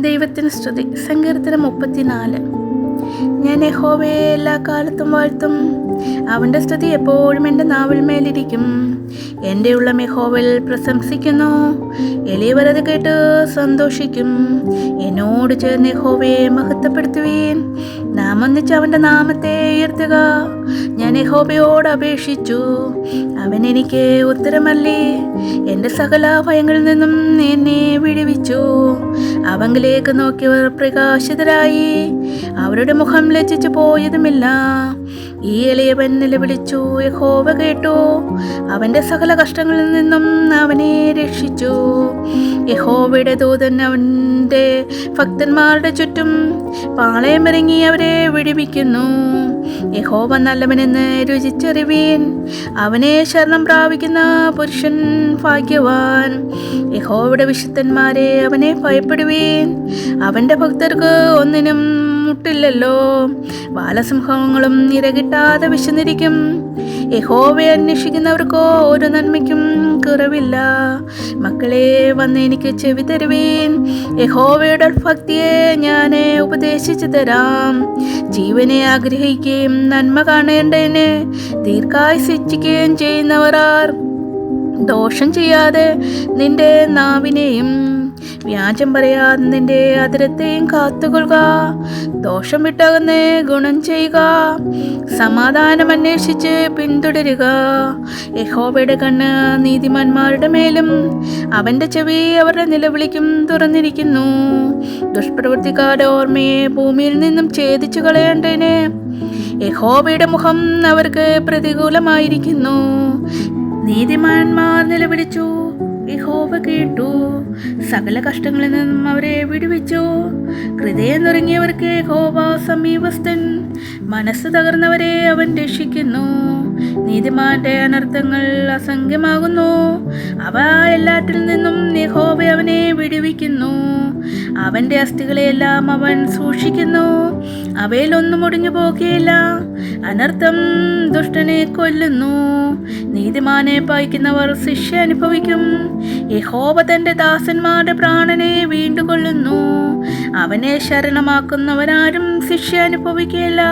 ദൈവത്തിന് സ്തുതി. സങ്കീർത്തനം 34. ഞാൻ യഹോവയെ എല്ലാ കാലത്തും വാഴ്ത്തും. അവൻ്റെ സ്തുതി എപ്പോഴും എൻ്റെ നാവിൽ മേലിരിക്കും. എൻ്റെ ഉള്ളം യഹോവയിൽ പ്രശംസിക്കുന്നു. എളിയവർ അത് കേട്ട് സന്തോഷിക്കും. എന്നോട് ചേർന്ന് യഹോവയെ മഹത്വപ്പെടുത്തുവീൻ. നാം ഒന്നിച്ച് അവൻ്റെ നാമത്തെ ഉയർത്തുക. ഞാൻ യഹോവയോട് അപേക്ഷിച്ചു, അവൻ എനിക്ക് ഉത്തരമല്ലി. എൻ്റെ സകല ഭയങ്ങളിൽ നിന്നും എന്നെ വിടുവിച്ചു. അവങ്കിലേക്ക് നോക്കിയവർ പ്രകാശിതരായി. അവരുടെ മുഖം ലജ്ജിച്ചു പോയതുമില്ല. ഈ എളിയവൻ നിലവിളിച്ചു, യഹോവ കേട്ടു. അവൻ്റെ സകല കഷ്ടങ്ങളിൽ നിന്നും അവനെ രക്ഷിച്ചു. യഹോവയുടെ ദൂതൻ അവൻ്റെ ഭക്തന്മാരുടെ ചുറ്റും പാളയമിറങ്ങി അവരെ വിടുവിക്കുന്നു. യഹോവ നല്ലവനെന്ന് രുചിച്ചറിവീൻ. അവനെ ശരണം പ്രാപിക്കുന്ന പുരുഷൻ ഭാഗ്യവാൻ. യഹോവയുടെ വിശുദ്ധന്മാരെ അവനെ ഭയപ്പെടുവീൻ. അവൻ്റെ ഭക്തർക്ക് ഒന്നിനും മുട്ടില്ലല്ലോ. ബാലസിംഹങ്ങളും ഇരകിട്ടാതെ വിശന്നിരിക്കും. യഹോവയെ അന്വേഷിക്കുന്നവർക്കോ ഒരു നന്മയ്ക്കും കുറവില്ല. മക്കളെ, വന്ന് എനിക്ക് ചെവി തരുവീൻ. യഹോവയുടെ ഭക്തിയെ ഞാൻ ഉപദേശിച്ചു തരാം. ജീവനെ ആഗ്രഹിക്കുകയും നന്മ കാണേണ്ടതിന് ദീർഘായുസിക്കുകയും ചെയ്യുന്നവർ ആർ? ദോഷം ചെയ്യാതെ നിന്റെ നാവിനെയും വ്യാജം പറയാതെ നിന്റെ അതിരത്തെയും കാത്തുകൊള്ളുക. ദോഷം വിട്ടകന്ന് ഗുണം ചെയ്യുക. സമാധാനം അന്വേഷിച്ച് പിന്തുടരുക. യഹോവയുടെ കണ്ണ് നീതിമാന്മാരുടെ മേലും അവൻ്റെ ചെവി അവരുടെ നിലവിളിക്കും തുറന്നിരിക്കുന്നു. ദുഷ്പ്രവൃത്തിക്കാരുടെ ഓർമ്മയെ ഭൂമിയിൽ നിന്നും ഛേദിച്ചു കളയേണ്ടതിന് യഹോവയുടെ മുഖം അവർക്ക് പ്രതികൂലമായിരിക്കുന്നു. നീതിമാന്മാർ നിലവിളിച്ചു, യഹോവ കേട്ടു. സകല കഷ്ടങ്ങളിൽ നിന്നും അവരെ വിടുവിച്ചു. ഹൃദയം നുറുങ്ങിയവർക്ക് യഹോവ സമീപസ്ഥൻ. മനസ്സ് തകർന്നവരെ അവൻ രക്ഷിക്കുന്നു. നീതിമാന്റെ അനർത്ഥങ്ങൾ അസംഖ്യമാകുന്നു. അവ എല്ലാറ്റിൽ നിന്നും യഹോവ അവനെ വിടുവിക്കുന്നു. അവൻ്റെ അസ്ഥികളെയെല്ലാം അവൻ സൂക്ഷിക്കുന്നു. അവയിലൊന്നും ഒടിഞ്ഞു പോകുകയില്ല. അനർത്ഥം ദുഷ്ടനെ കൊല്ലുന്നു. നീതിമാനെ പായിക്കുന്നവർ ശിക്ഷ അനുഭവിക്കും. യഹോവ തൻ്റെ ദാസന്മാരുടെ പ്രാണനെ വീണ്ടുകൊള്ളുന്നു. അവനെ ശരണമാക്കുന്നവരാരും ശിക്ഷ അനുഭവിക്കുകയില്ല.